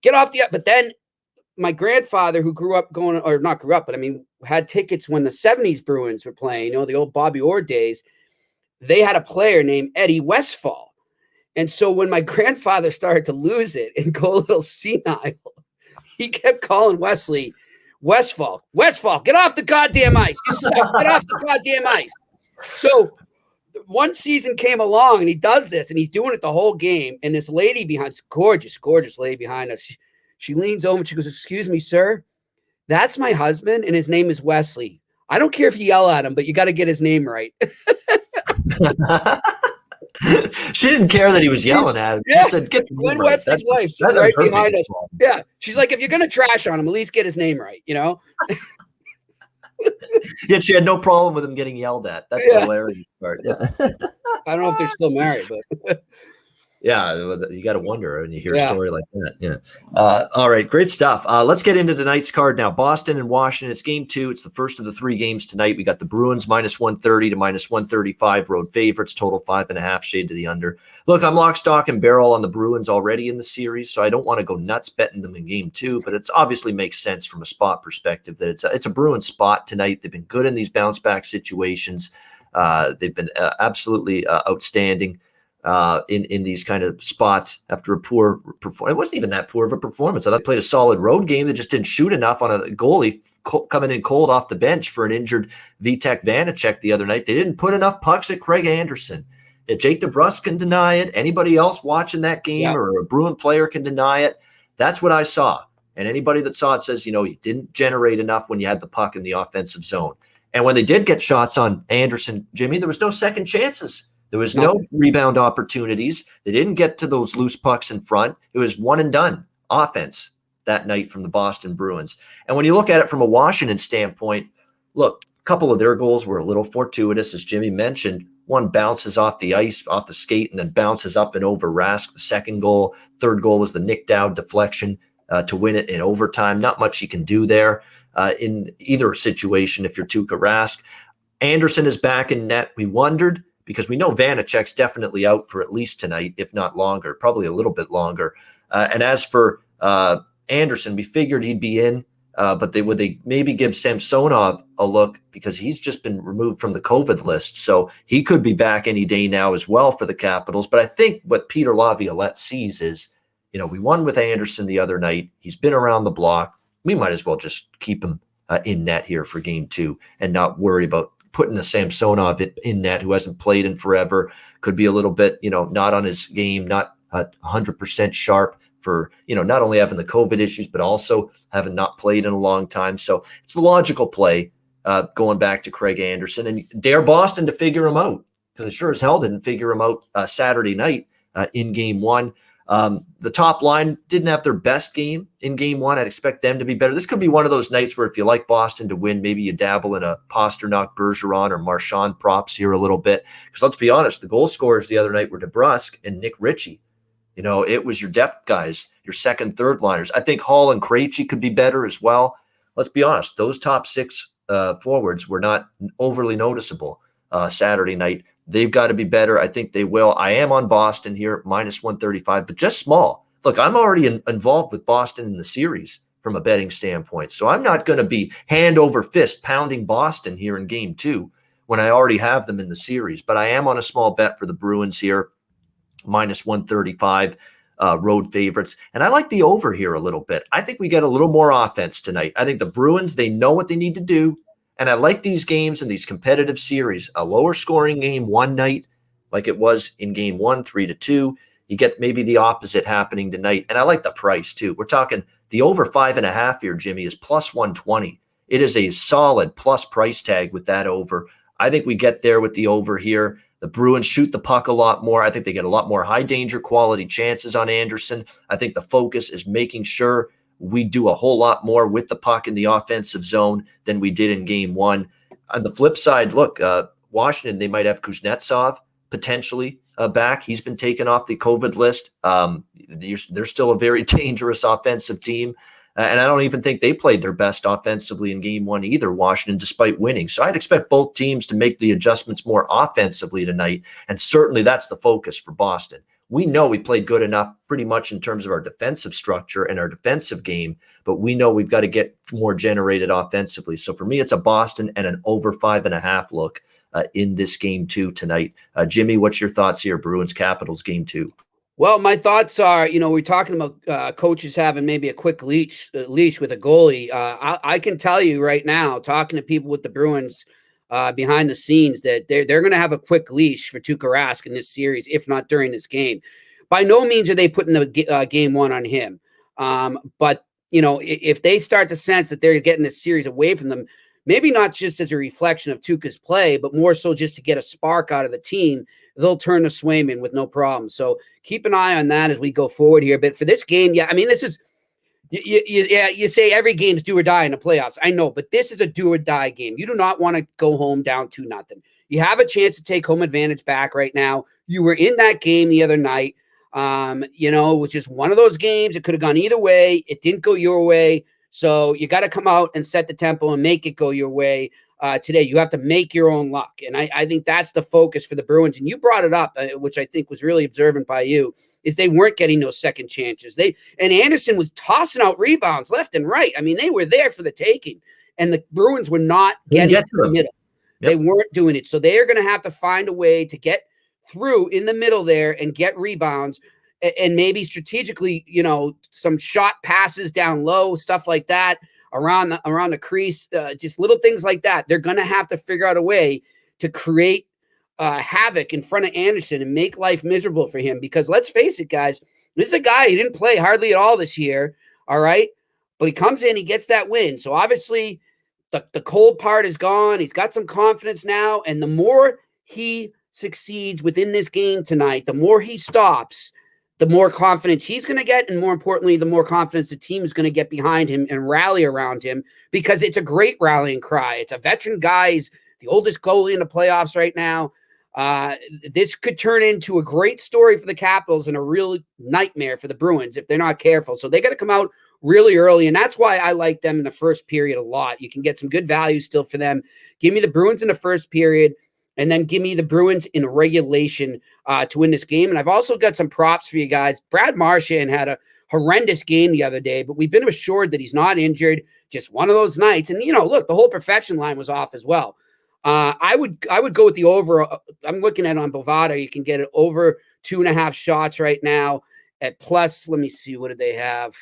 get off the up. But then my grandfather, who had tickets when the 70s Bruins were playing, the old Bobby Orr days, they had a player named Eddie Westfall. And so when my grandfather started to lose it and go a little senile, he kept calling Wesley, Westfall, get off the goddamn ice. You suck. Get off the goddamn ice. So one season came along and he does this and he's doing it the whole game. And this lady behind, gorgeous lady behind us, she leans over and she goes, "Excuse me, sir. That's my husband and his name is Wesley. I don't care if you yell at him, but you got to get his name right." She didn't care that he was yelling at him. Yeah. She said, "Get Glenn Wesley's wife right behind us." Yeah. She's like, "If you're going to trash on him, at least get his name right, Yeah, she had no problem with him getting yelled at. That's the hilarious part. Yeah. I don't know if they're still married, but yeah, you got to wonder when you hear a story like that. Yeah. All right, great stuff. Let's get into tonight's card now. Boston and Washington. It's game 2. It's the first of the 3 games tonight. We got the Bruins -130 to -135 road favorites, total 5.5, shade to the under. Look, I'm lock, stock, and barrel on the Bruins already in the series, so I don't want to go nuts betting them in game 2, but it's obviously makes sense from a spot perspective that it's a Bruins spot tonight. They've been good in these bounce back situations. They've been absolutely outstanding in these kind of spots after a poor performance. It wasn't even that poor of a performance. I thought they played a solid road game. They just didn't shoot enough on a goalie coming in cold off the bench for an injured Vitek Vanacek the other night. They didn't put enough pucks at Craig Anderson. Jake DeBrusk can deny it. Anybody else watching that game or a Bruin player can deny it. That's what I saw. And anybody that saw it says, you didn't generate enough when you had the puck in the offensive zone. And when they did get shots on Anderson, Jimmy, there was no second chances. There was no rebound opportunities. They didn't get to those loose pucks in front. It was one and done offense that night from the Boston Bruins. And when you look at it from a Washington standpoint, look, a couple of their goals were a little fortuitous, as Jimmy mentioned. One bounces off the ice, off the skate, and then bounces up and over Rask. The second goal, third goal was the Nick Dowd deflection to win it in overtime. Not much you can do there in either situation if you're Tuukka Rask. Anderson is back in net. We wondered, because we know Vanacek's definitely out for at least tonight, if not longer, probably a little bit longer. And as for Anderson, we figured he'd be in, but would they maybe give Samsonov a look, because he's just been removed from the COVID list. So he could be back any day now as well for the Capitals. But I think what Peter Laviolette sees is, we won with Anderson the other night. He's been around the block. We might as well just keep him in net here for game 2 and not worry about putting a Samsonov in net who hasn't played in forever, could be a little bit, not on his game, not 100% sharp for, not only having the COVID issues, but also having not played in a long time. So it's the logical play going back to Craig Anderson, and dare Boston to figure him out, because it sure as hell didn't figure him out Saturday night in game one. The top line didn't have their best game in game one. I'd expect them to be better. This could be one of those nights where if you like Boston to win, maybe you dabble in a Pasternak, Bergeron, or Marchand props here a little bit. Because let's be honest, the goal scorers the other night were DeBrusk and Nick Ritchie. It was your depth guys, your second, third liners. I think Hall and Krejci could be better as well. Let's be honest, those top six forwards were not overly noticeable Saturday night. They've got to be better. I think they will. I am on Boston here, minus 135, but just small. Look, I'm already involved with Boston in the series from a betting standpoint. So I'm not going to be hand over fist pounding Boston here in game two when I already have them in the series. But I am on a small bet for the Bruins here, minus 135, road favorites. And I like the over here a little bit. I think we get a little more offense tonight. I think the Bruins, they know what they need to do. And I like these games and these competitive series. A lower scoring game one night, like it was in game one, 3-2. You get maybe the opposite happening tonight. And I like the price too. We're talking the over 5.5 here, Jimmy, is plus 120. It is a solid plus price tag with that over. I think we get there with the over here. The Bruins shoot the puck a lot more. I think they get a lot more high danger quality chances on Anderson. I think the focus is making sure we do a whole lot more with the puck in the offensive zone than we did in game one. On the flip side, look, Washington, they might have Kuznetsov potentially back. He's been taken off the COVID list. They're still a very dangerous offensive team. And I don't even think they played their best offensively in game one either, Washington, despite winning. So I'd expect both teams to make the adjustments more offensively tonight. And certainly that's the focus for Boston. We know we played good enough pretty much in terms of our defensive structure and our defensive game, but we know we've got to get more generated offensively. So for me, it's a Boston and an over 5.5 look in this game two tonight. Jimmy, what's your thoughts here? Bruins-Capitals game two. Well, my thoughts are, we're talking about coaches having maybe a quick leash with a goalie. I can tell you right now, talking to people with the Bruins behind the scenes, that they're going to have a quick leash for Tuukka Rask in this series, if not during this game. By no means are they putting the game one on him. But, if they start to sense that they're getting this series away from them, maybe not just as a reflection of Tuukka's play, but more so just to get a spark out of the team, they'll turn to Swayman with no problem. So keep an eye on that as we go forward here. But for this game, this is, you say every game's do or die in the playoffs. I know, but this is a do or die game. You do not want to go home down 2-0. You have a chance to take home advantage back right now. You were in that game the other night. It was just one of those games. It could have gone either way. It didn't go your way. So you got to come out and set the tempo and make it go your way. Today, you have to make your own luck. And I think that's the focus for the Bruins. And you brought it up, which I think was really observant by you, is they weren't getting those second chances. And Anderson was tossing out rebounds left and right. They were there for the taking. And the Bruins were not getting to the middle. Yep. They weren't doing it. So they are going to have to find a way to get through in the middle there and get rebounds. And maybe strategically, some shot passes down low, stuff like that. Around the crease, just little things like that. They're going to have to figure out a way to create havoc in front of Anderson and make life miserable for him. Because let's face it, guys, this is a guy who didn't play hardly at all this year, all right? But he comes in, he gets that win. So obviously the cold part is gone. He's got some confidence now. And the more he succeeds within this game tonight, the more he stops, the more confidence he's going to get, and more importantly, the more confidence the team is going to get behind him and rally around him, because it's a great rallying cry. It's a veteran guy. He's the oldest goalie in the playoffs right now. This could turn into a great story for the Capitals and a real nightmare for the Bruins if they're not careful. So they got to come out really early, and that's why I like them in the first period a lot. You can get some good value still for them. Give me the Bruins in the first period, and then give me the Bruins in regulation to win this game. And I've also got some props for you guys. Brad Marchand had a horrendous game the other day, but we've been assured that he's not injured. Just one of those nights. And, look, the whole perfection line was off as well. I would go with the over. I'm looking at it on Bovada. You can get it over 2.5 shots right now at plus. Let me see. What do they have?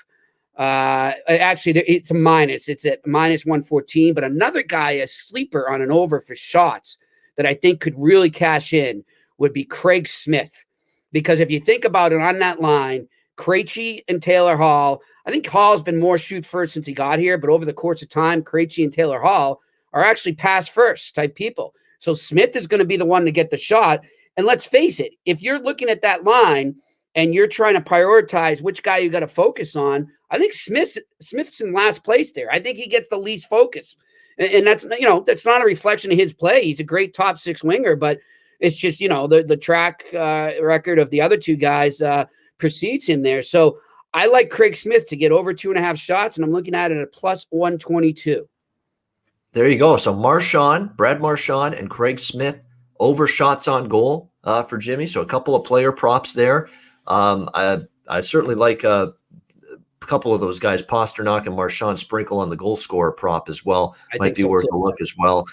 Actually, it's a minus. It's at minus 114. But another guy, a sleeper on an over for shots that I think could really cash in would be Craig Smith. Because if you think about it on that line, Krejci and Taylor Hall, I think Hall's been more shoot first since he got here, but over the course of time, Krejci and Taylor Hall are actually pass first type people. So Smith is going to be the one to get the shot. And let's face it, if you're looking at that line and you're trying to prioritize which guy you got to focus on, I think Smith's in last place there. I think he gets the least focus. And that's, that's not a reflection of his play. He's a great top six winger, but it's just, the track record of the other two guys precedes him there. So I like Craig Smith to get over 2.5 shots, and I'm looking at it at plus 122. There you go. So Brad Marchand and Craig Smith over shots on goal for Jimmy. So a couple of player props there. I certainly like a couple of those guys, Pasternak and Marchand, sprinkle on the goal scorer prop as well. Might be worth a look as well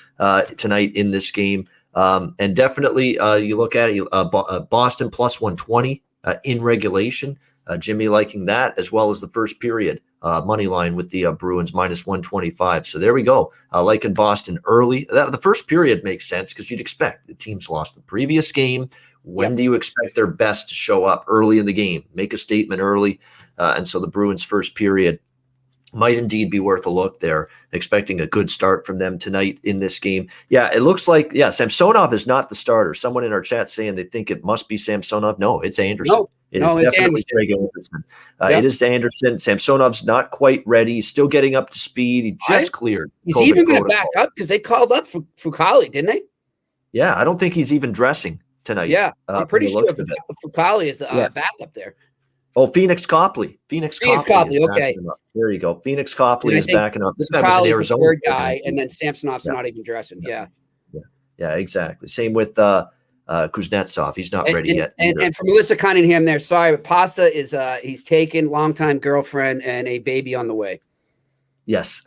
tonight in this game. And definitely you look at it, Boston plus 120 in regulation. Jimmy liking that, as well as the first period money line with the Bruins minus 125. So there we go. Liking Boston early. The first period makes sense because you'd expect the teams lost the previous game. When do you expect their best to show up early in the game? Make a statement early. And so the Bruins first period might indeed be worth a look there. Expecting a good start from them tonight in this game. Yeah, it looks like, Samsonov is not the starter. Someone in our chat saying they think it must be Samsonov. No, it's Anderson. No, it's definitely Craig Anderson. It is Anderson. Samsonov's not quite ready. He's still getting up to speed. He just cleared. He's even going to back up because they called up for Fucali, didn't they? Yeah, I don't think he's even dressing tonight. Yeah, I'm pretty sure Fucali is the backup there. Oh, Phoenix Copley. Phoenix Copley. Okay. There you go. Phoenix Copley is backing up. This guy was in Arizona. Third guy, and then Samsonov's not even dressing. Yeah, exactly. Same with Kuznetsov. He's not ready yet. And for Melissa Cunningham there, sorry, but Pasta is he's taken, longtime girlfriend, and a baby on the way. Yes.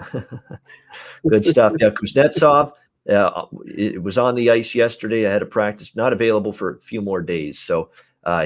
Good stuff. Yeah, Kuznetsov. It was on the ice yesterday ahead of practice. Not available for a few more days. So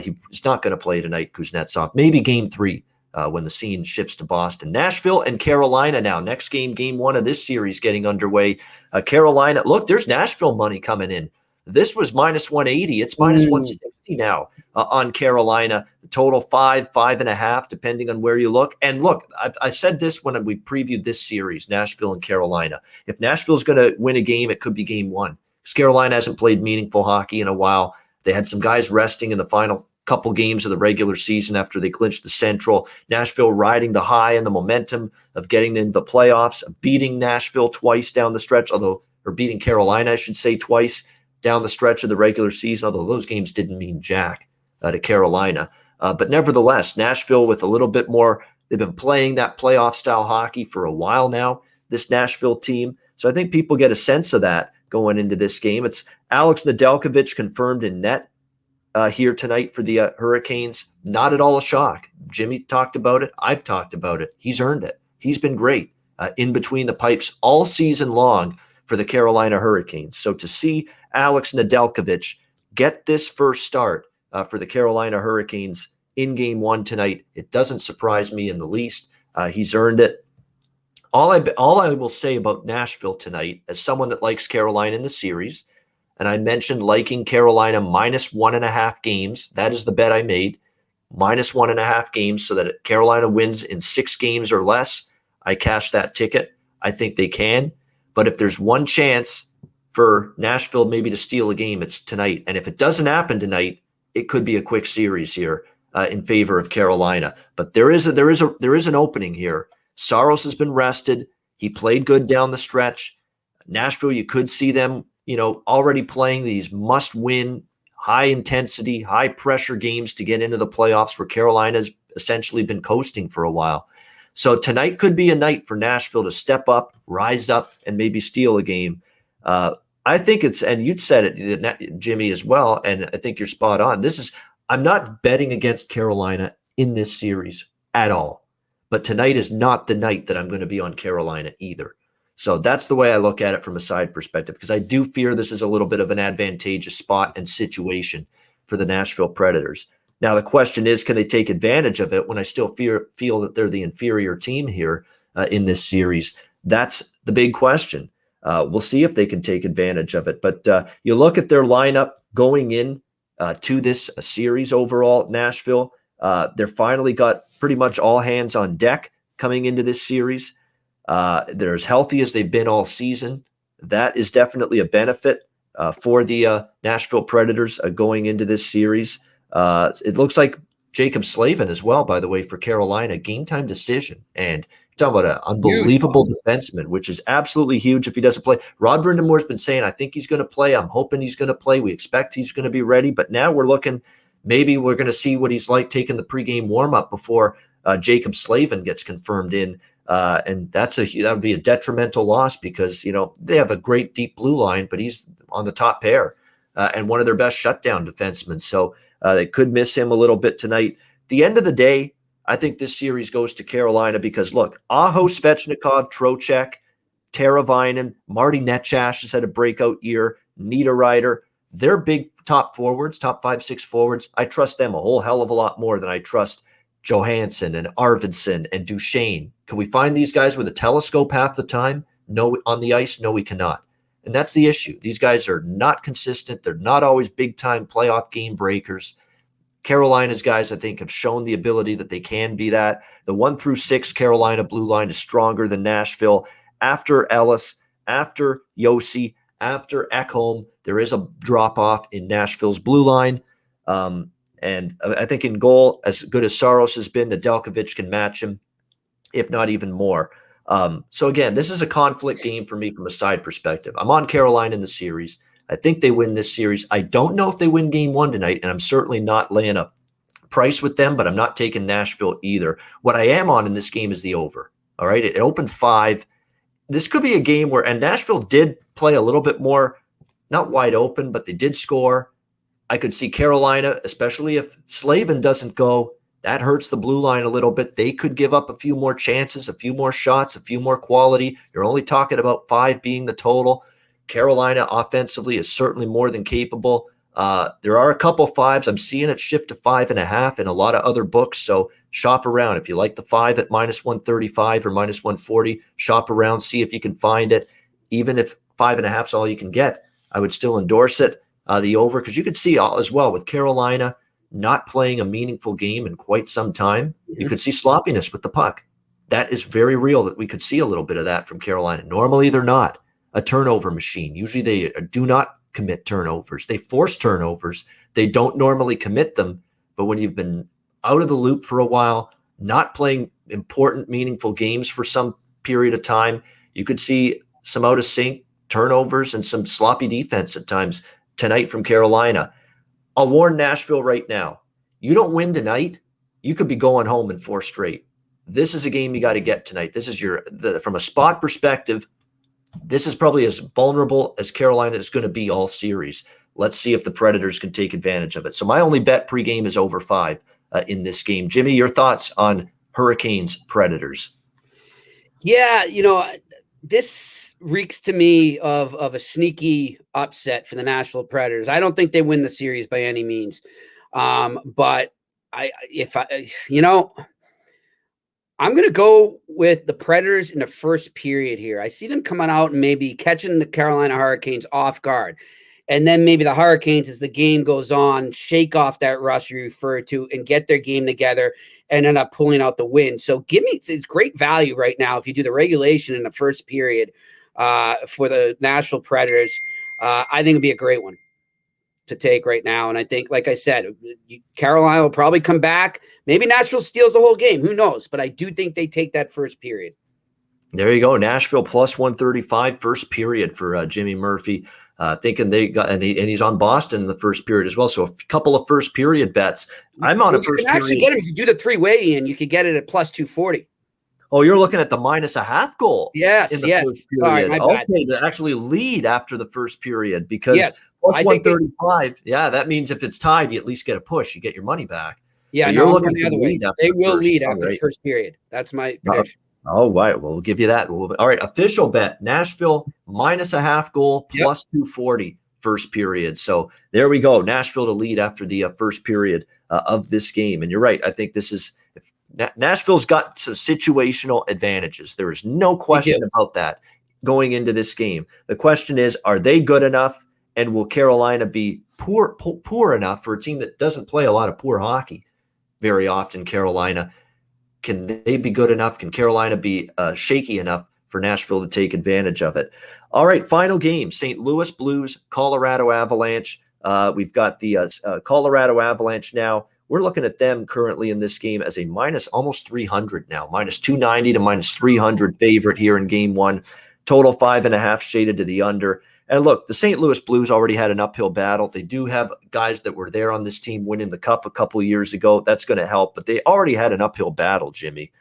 he's not going to play tonight, Kuznetsov. Maybe game 3 when the scene shifts to Boston. Nashville and Carolina now. Next game 1 of this series getting underway. Carolina, look, there's Nashville money coming in. This was minus 180. It's minus 160 now on Carolina. The total 5.5, depending on where you look. And look, I said this when we previewed this series, Nashville and Carolina. If Nashville's going to win a game, it could be game 1. Because Carolina hasn't played meaningful hockey in a while. They had some guys resting in the final couple games of the regular season after they clinched the Central. Nashville riding the high and the momentum of getting into the playoffs, beating Nashville twice down the stretch, or beating Carolina, I should say, twice down the stretch of the regular season, although those games didn't mean jack to Carolina. But nevertheless, Nashville with a little bit more, they've been playing that playoff style hockey for a while now, this Nashville team. So I think people get a sense of that going into this game. It's Alex Nedeljkovic confirmed in net here tonight for the Hurricanes. Not at all a shock. Jimmy talked about it. I've talked about it. He's earned it. He's been great in between the pipes all season long for the Carolina Hurricanes. So to see Alex Nedeljkovic get this first start for the Carolina Hurricanes in game 1 tonight, it doesn't surprise me in the least. He's earned it. All I will say about Nashville tonight, as someone that likes Carolina in the series, and I mentioned liking Carolina minus 1.5 games. That is the bet I made, minus 1.5 games, so that Carolina wins in 6 games or less. I cashed that ticket. I think they can. But if there's one chance for Nashville maybe to steal a game, it's tonight. And if it doesn't happen tonight, it could be a quick series here in favor of Carolina. But there is an opening here. Saros has been rested. He played good down the stretch. Nashville, you could see them, already playing these must-win, high-intensity, high-pressure games to get into the playoffs where Carolina's essentially been coasting for a while. So tonight could be a night for Nashville to step up, rise up, and maybe steal a game. I think and you said it, Jimmy, as well, and I think you're spot on. I'm not betting against Carolina in this series at all. But tonight is not the night that I'm going to be on Carolina either. So that's the way I look at it from a side perspective, because I do fear this is a little bit of an advantageous spot and situation for the Nashville Predators. Now, the question is, can they take advantage of it when I still feel that they're the inferior team here in this series? That's the big question. We'll see if they can take advantage of it. But you look at their lineup going in to this series overall, Nashville, they're finally got pretty much all hands on deck coming into this series. They're as healthy as they've been all season. That is definitely a benefit. for the Nashville Predators going into this series. It looks like Jacob Slavin as well, by the way, for Carolina, game time decision. And talking about an unbelievable defenseman, which is absolutely huge if he doesn't play. Rod Brind'Amour's been saying, I think he's going to play. I'm hoping he's going to play. We expect he's going to be ready. But now we're looking, maybe we're going to see what he's like taking the pregame warm-up before Jacob Slavin gets confirmed in. And that would be a detrimental loss because, they have a great deep blue line, but he's on the top pair and one of their best shutdown defensemen. So they could miss him a little bit tonight. At the end of the day, I think this series goes to Carolina because, look, Aho, Svechnikov, Trocheck, Teravainen, Marty Netchash has had a breakout year, Niederreiter. They're big top forwards, top 5-6 forwards. I trust them a whole hell of a lot more than I trust Johansson and Arvidsson and Duchesne. Can we find these guys with a telescope half the time? No, on the ice? No, we cannot. And that's the issue. These guys are not consistent. They're not always big-time playoff game breakers. Carolina's guys, I think, have shown the ability that they can be that. The 1 through 6 Carolina blue line is stronger than Nashville. After Ellis, after Yossi, after Ekholm, there is a drop-off in Nashville's blue line. And I think in goal, as good as Saros has been, Nedeljkovic can match him, if not even more. So again, this is a conflict game for me from a side perspective. I'm on Carolina in the series. I think they win this series. I don't know if they win game 1 tonight, and I'm certainly not laying a price with them, but I'm not taking Nashville either. What I am on in this game is the over. All right, it opened 5. This could be a game where, and Nashville did play a little bit more, not wide open, but they did score. I could see Carolina, especially if Slavin doesn't go, that hurts the blue line a little bit. They could give up a few more chances, a few more shots, a few more quality. You're only talking about 5 being the total. Carolina offensively is certainly more than capable. There are a couple 5s. I'm seeing it shift to 5.5 in a lot of other books. So shop around. If you like the 5 at -135 or -140, shop around, see if you can find it. Even if 5.5 is all you can get, I would still endorse it. The over, because you could see as well with Carolina not playing a meaningful game in quite some time. You could see sloppiness with the puck. That is very real that we could see a little bit of that from Carolina. Normally, they're not a turnover machine. Usually, they do not commit turnovers. They force turnovers. They don't normally commit them. But when you've been out of the loop for a while, not playing important, meaningful games for some period of time, you could see some out of sync turnovers and some sloppy defense at times tonight from Carolina. I'll warn Nashville right now. You don't win tonight, you could be going home in 4 straight. This is a game you got to get tonight. This is from a spot perspective, this is probably as vulnerable as Carolina is going to be all series. Let's see if the Predators can take advantage of it. So my only bet pregame is over 5 in this game. Jimmy, your thoughts on Hurricanes Predators? Yeah, this reeks to me of a sneaky upset for the Nashville Predators. I don't think they win the series by any means. But I'm going to go with the Predators in the first period here. I see them coming out and maybe catching the Carolina Hurricanes off guard. And then maybe the Hurricanes, as the game goes on, shake off that rust you referred to and get their game together and end up pulling out the win. So it's great value right now if you do the regulation in the first period for the Nashville Predators. I think it'd be a great one to take right now. And I think, like I said, Carolina will probably come back. Maybe Nashville steals the whole game. Who knows? But I do think they take that first period. There you go. Nashville plus 135 first period for Jimmy Murphy. Thinking they got, and he's on Boston in the first period as well. So a couple of first period bets. I'm on a first period. You can actually get it if you do the 3-way in. You could get it at plus 240. Oh, you're looking at the -0.5 goal. Yes. Sorry, my bad. Okay, to actually lead after the first period because plus 135. That means if it's tied, you at least get a push. You get your money back. Yeah, you're looking to lead after they will lead after the first period. That's my prediction. Oh, right. Well, we'll give you that. All right. Official bet. Nashville -0.5 goal plus 240 first period. So there we go. Nashville to lead after the first period of this game. And you're right. I think this is Nashville's got some situational advantages. There is no question about that going into this game. The question is, are they good enough? And will Carolina be poor enough for a team that doesn't play a lot of poor hockey very often? Carolina. Can they be good enough? Can Carolina be shaky enough for Nashville to take advantage of it? All right, final game, St. Louis Blues, Colorado Avalanche. We've got the Colorado Avalanche now. We're looking at them currently in this game as a minus almost 300 now, minus 290 to minus 300 favorite here in game one. Total 5.5 shaded to the under. And look, the St. Louis Blues already had an uphill battle. They do have guys that were there on this team winning the cup a couple of years ago. That's going to help, but they already had an uphill battle, Jimmy.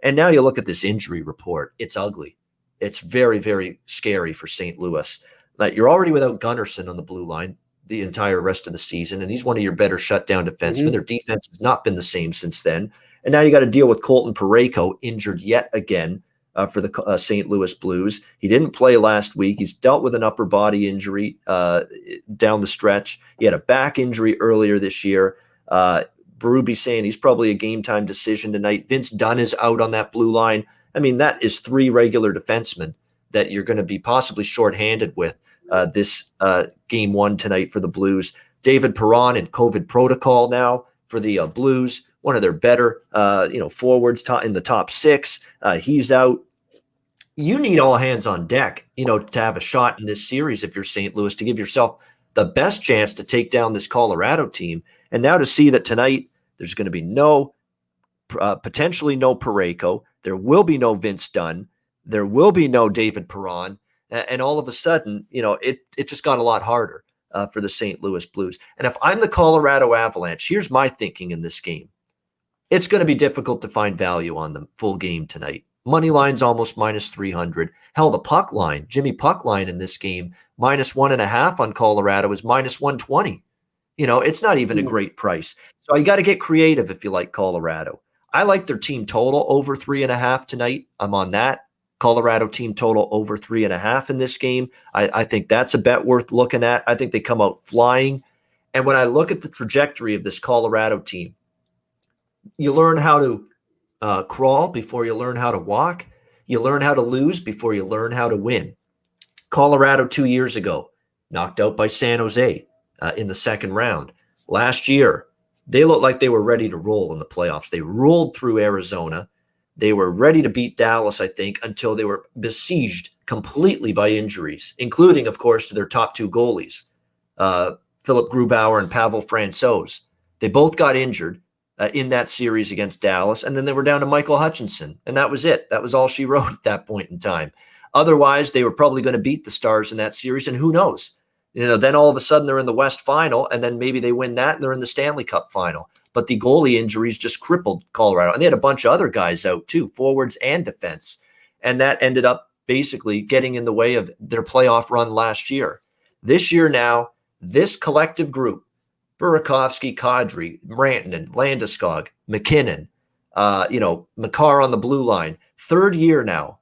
And now you look at this injury report. It's ugly. It's very, very scary for St. Louis. Like, you're already without Gunnarsson on the blue line the entire rest of the season, and he's one of your better shutdown defensemen. Mm-hmm. Their defense has not been the same since then. And now you got to deal with Colton Parayko, injured yet again for the St. Louis Blues. He didn't play last week. He's dealt with an upper body injury down the stretch. He had a back injury earlier this year. Berube saying he's probably a game-time decision tonight. Vince Dunn is out on that blue line. I mean, that is 3 regular defensemen that you're going to be possibly shorthanded with this game one tonight for the Blues. David Perron in COVID protocol now for the Blues, one of their better forwards in the top 6. He's out. You need all hands on deck, to have a shot in this series if you're St. Louis, to give yourself the best chance to take down this Colorado team. And now to see that tonight there's going to be potentially no Parayko. There will be no Vince Dunn. There will be no David Perron. And all of a sudden, it just got a lot harder for the St. Louis Blues. And if I'm the Colorado Avalanche, here's my thinking in this game. It's going to be difficult to find value on the full game tonight. Money line's almost minus 300. Hell, the puck line, Jimmy puck line in this game, minus 1.5 on Colorado is minus 120. It's not even a great price. So you got to get creative if you like Colorado. I like their team total over 3.5 tonight. I'm on that. Colorado team total over 3.5 in this game. I think that's a bet worth looking at. I think they come out flying. And when I look at the trajectory of this Colorado team, you learn how to crawl before you learn how to walk. You learn how to lose before you learn how to win. Colorado 2 years ago, knocked out by San Jose in the second round. Last year, they looked like they were ready to roll in the playoffs. They rolled through Arizona. They were ready to beat Dallas, I think, until they were besieged completely by injuries, including, of course, to their top 2 goalies, Philip Grubauer and Pavel Francouz. They both got injured in that series against Dallas, and then they were down to Michael Hutchinson, and that was it. That was all she wrote at that point in time. Otherwise, they were probably going to beat the Stars in that series, and who knows? Then all of a sudden they're in the West Final, and then maybe they win that, and they're in the Stanley Cup Final. But the goalie injuries just crippled Colorado. And they had a bunch of other guys out too, forwards and defense. And that ended up basically getting in the way of their playoff run last year. This year now, this collective group, Burakovsky, Kadri, Rantanen, Landeskog, McKinnon, Makar on the blue line, 3rd year now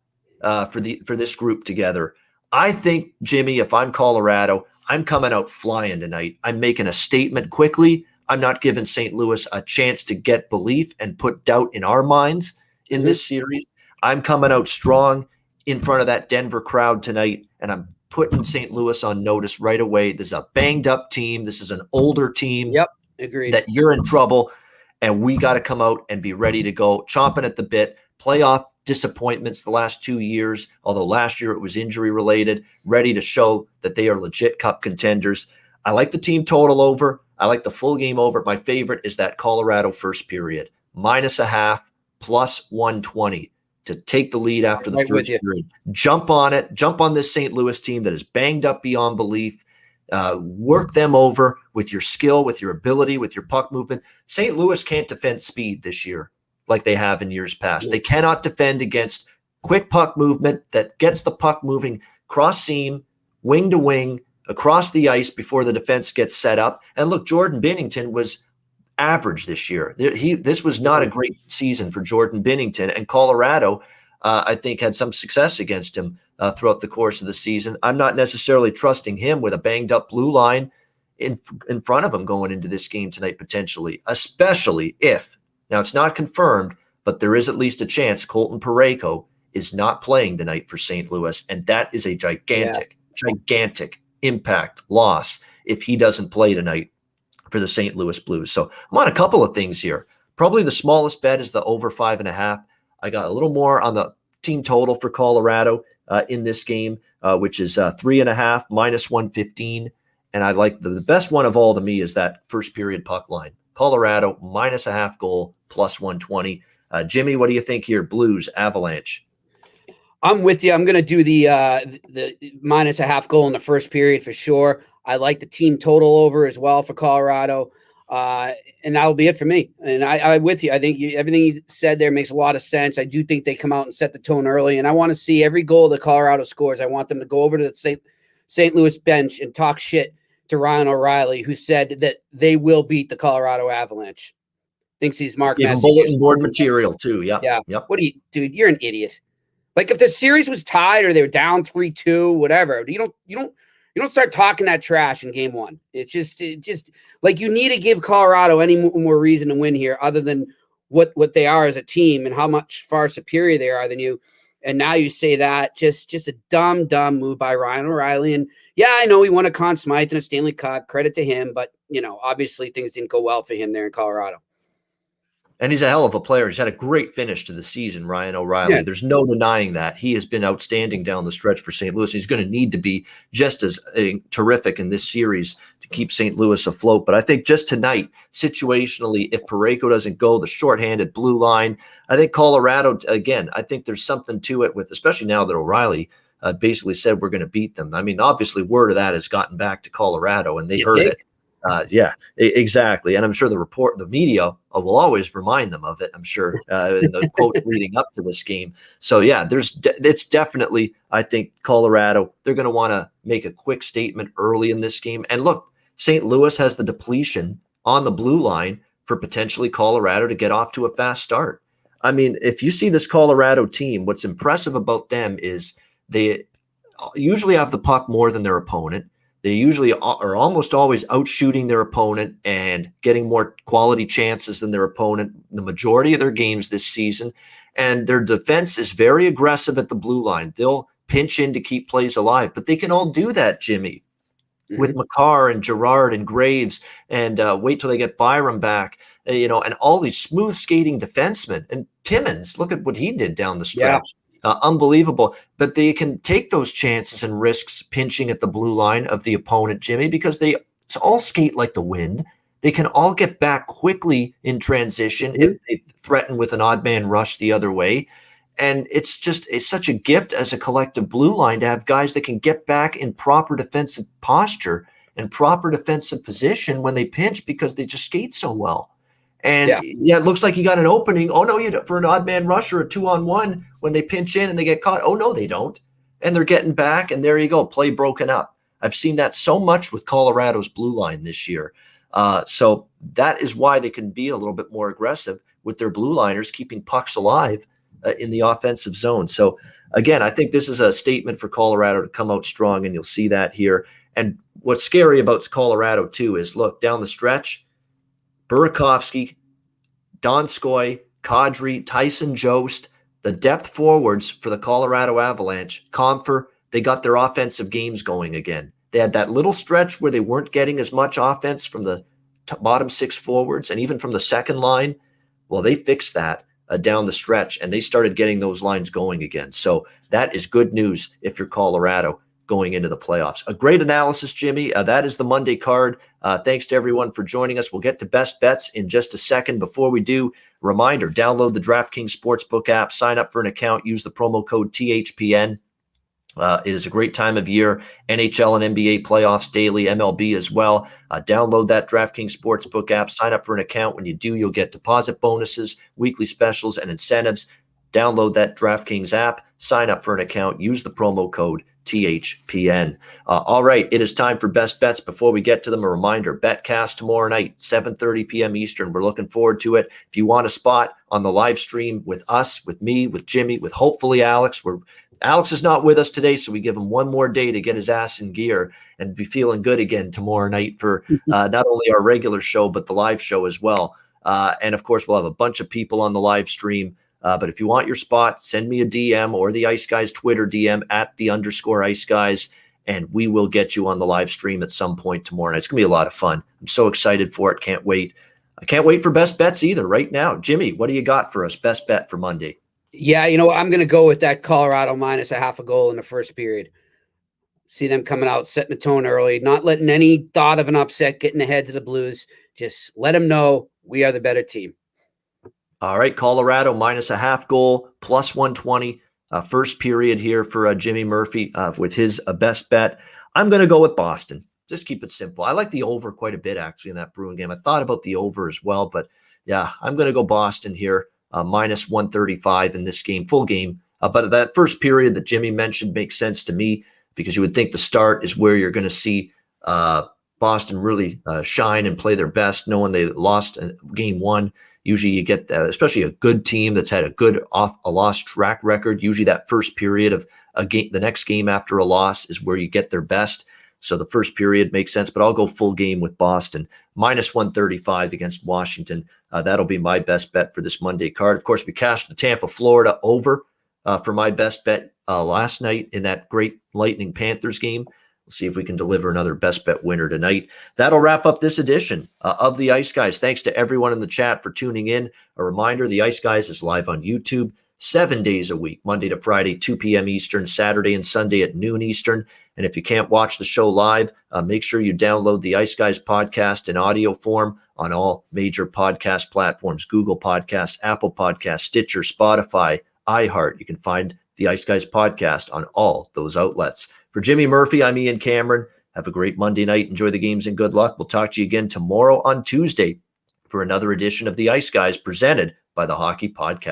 for this group together. I think, Jimmy, if I'm Colorado, I'm coming out flying tonight. I'm making a statement quickly. I'm not giving St. Louis a chance to get belief and put doubt in our minds in this series. I'm coming out strong in front of that Denver crowd tonight, and I'm putting St. Louis on notice right away. This is a banged-up team. This is an older team. Yep, agreed. That you're in trouble, and we got to come out and be ready to go, chomping at the bit. Playoff disappointments the last 2 years, although last year it was injury-related, ready to show that they are legit cup contenders. I like the team total over. I like the full game over. My favorite is that Colorado first period. -0.5, plus 120 to take the lead after the first period. Jump on it. Jump on this St. Louis team that is banged up beyond belief. Work them over with your skill, with your ability, with your puck movement. St. Louis can't defend speed this year like they have in years past. They cannot defend against quick puck movement that gets the puck moving cross seam, wing to wing, across the ice before the defense gets set up. And look, Jordan Binnington was average this year. This was not a great season for Jordan Binnington, and Colorado, I think, had some success against him throughout the course of the season. I'm not necessarily trusting him with a banged-up blue line in front of him going into this game tonight, potentially, especially if, now it's not confirmed, but there is at least a chance Colton Parayko is not playing tonight for St. Louis, and that is a gigantic impact loss if he doesn't play tonight for the St. Louis Blues. So I'm on a couple of things here. Probably the smallest bet is the over 5.5. I got a little more on the team total for Colorado, in this game, which is 3.5 minus 115. And I like the best one of all to me is that first period puck line. Colorado minus a half goal plus 120. Jimmy, what do you think here? Blues, Avalanche. I'm with you. I'm going to do the minus a half goal in the first period for sure. I like the team total over as well for Colorado. And that'll be it for me. And I'm with you. I think everything you said there makes a lot of sense. I do think they come out and set the tone early. And I want to see every goal that Colorado scores. I want them to go over to the St. Louis bench and talk shit to Ryan O'Reilly, who said that they will beat the Colorado Avalanche. Thinks he's Mark Even bulletin board material too. Yep. Yeah. Yep. What do you, dude? You're an idiot. Like if the series was tied or they were down 3-2, whatever, you don't start talking that trash in game one. It just like you need to give Colorado any more reason to win here other than what they are as a team and how much far superior they are than you. And now you say that just a dumb move by Ryan O'Reilly. And yeah, I know he won a Conn Smythe and a Stanley Cup, credit to him, but obviously things didn't go well for him there in Colorado. And he's a hell of a player. He's had a great finish to the season, Ryan O'Reilly. Yeah. There's no denying that. He has been outstanding down the stretch for St. Louis. He's going to need to be just as terrific in this series to keep St. Louis afloat. But I think just tonight, situationally, if Parayko doesn't go, the shorthanded blue line, I think Colorado, again, I think there's something to it with, especially now that O'Reilly basically said we're going to beat them. I mean, obviously word of that has gotten back to Colorado and they heard it. Yeah, exactly. And I'm sure the media will always remind them of it, I'm sure, in the quote leading up to this game. So, yeah, it's definitely, I think, Colorado, they're going to want to make a quick statement early in this game. And look, St. Louis has the depletion on the blue line for potentially Colorado to get off to a fast start. I mean, if you see this Colorado team, what's impressive about them is they usually have the puck more than their opponent. They usually are almost always outshooting their opponent and getting more quality chances than their opponent the majority of their games this season. And their defense is very aggressive at the blue line. They'll pinch in to keep plays alive, but they can all do that, Jimmy, with Makar and Girard and Graves and wait till they get Byram back, and all these smooth skating defensemen. And Timmins, look at what he did down the stretch. Yeah. Unbelievable. But they can take those chances and risks pinching at the blue line of the opponent, Jimmy, because they all skate like the wind. They can all get back quickly in transition if they threaten with an odd man rush the other way. And it's such a gift as a collective blue line to have guys that can get back in proper defensive posture and proper defensive position when they pinch because they just skate so well. And it looks like you got an opening. Oh no, for an odd man rush or a 2-on-1 when they pinch in and they get caught. Oh no, they don't. And they're getting back and there you go. Play broken up. I've seen that so much with Colorado's blue line this year. So that is why they can be a little bit more aggressive with their blue liners, keeping pucks alive in the offensive zone. So again, I think this is a statement for Colorado to come out strong and you'll see that here. And what's scary about Colorado too is look down the stretch, Burakovsky, Donskoy, Kadri, Tyson Jost, the depth forwards for the Colorado Avalanche, Comfer, they got their offensive games going again. They had that little stretch where they weren't getting as much offense from the bottom six forwards and even from the second line. Well, they fixed that down the stretch, and they started getting those lines going again. So that is good news if you're Colorado going into the playoffs. A great analysis, Jimmy. That is the Monday card. Thanks to everyone for joining us. We'll get to best bets in just a second. Before we do, reminder, download the DraftKings Sportsbook app, sign up for an account, use the promo code THPN. It is a great time of year. NHL and NBA playoffs daily, MLB as well. Download that DraftKings Sportsbook app, sign up for an account. When you do, you'll get deposit bonuses, weekly specials, and incentives. Download that DraftKings app, sign up for an account, use the promo code THPN. All right, it is time for best bets. Before we get to them, a reminder, BetCast tomorrow night, 7:30 p.m. Eastern. We're looking forward to it. If you want a spot on the live stream with us, with me, with Jimmy, with hopefully Alex, Alex is not with us today, so we give him one more day to get his ass in gear and be feeling good again tomorrow night for not only our regular show, but the live show as well. And of course, we'll have a bunch of people on the live stream. But if you want your spot, send me a DM or the Ice Guys Twitter DM at @_Ice Guys, and we will get you on the live stream at some point tomorrow night. It's going to be a lot of fun. I'm so excited for it. Can't wait. I can't wait for best bets either right now. Jimmy, what do you got for us? Best bet for Monday. Yeah, I'm going to go with that Colorado minus a half a goal in the first period. See them coming out, setting the tone early, not letting any thought of an upset get in the heads of the Blues. Just let them know we are the better team. All right, Colorado minus a half goal, plus 120. First period here for Jimmy Murphy with his best bet. I'm going to go with Boston. Just keep it simple. I like the over quite a bit, actually, in that Bruin game. I thought about the over as well, but yeah, I'm going to go Boston here, minus 135 in this game, full game. But that first period that Jimmy mentioned makes sense to me because you would think the start is where you're going to see Boston really shine and play their best, knowing they lost game one. Usually you get, especially a good team that's had a loss track record. Usually that first period of a game, the next game after a loss is where you get their best. So the first period makes sense, but I'll go full game with Boston. Minus 135 against Washington. That'll be my best bet for this Monday card. Of course, we cashed the Tampa, Florida over for my best bet last night in that great Lightning-Panthers game. We'll see if we can deliver another best bet winner tonight. That'll wrap up this edition of the Ice Guys. Thanks to everyone in the chat for tuning in. A reminder, the Ice Guys is live on YouTube 7 days a week, Monday to Friday, 2 p.m. Eastern, Saturday and Sunday at noon Eastern. And if you can't watch the show live, make sure you download the Ice Guys podcast in audio form on all major podcast platforms, Google Podcasts, Apple Podcasts, Stitcher, Spotify, iHeart. You can find the Ice Guys podcast on all those outlets. For Jimmy Murphy, I'm Ian Cameron. Have a great Monday night. Enjoy the games and good luck. We'll talk to you again tomorrow on Tuesday for another edition of the Ice Guys presented by the Hockey Podcast.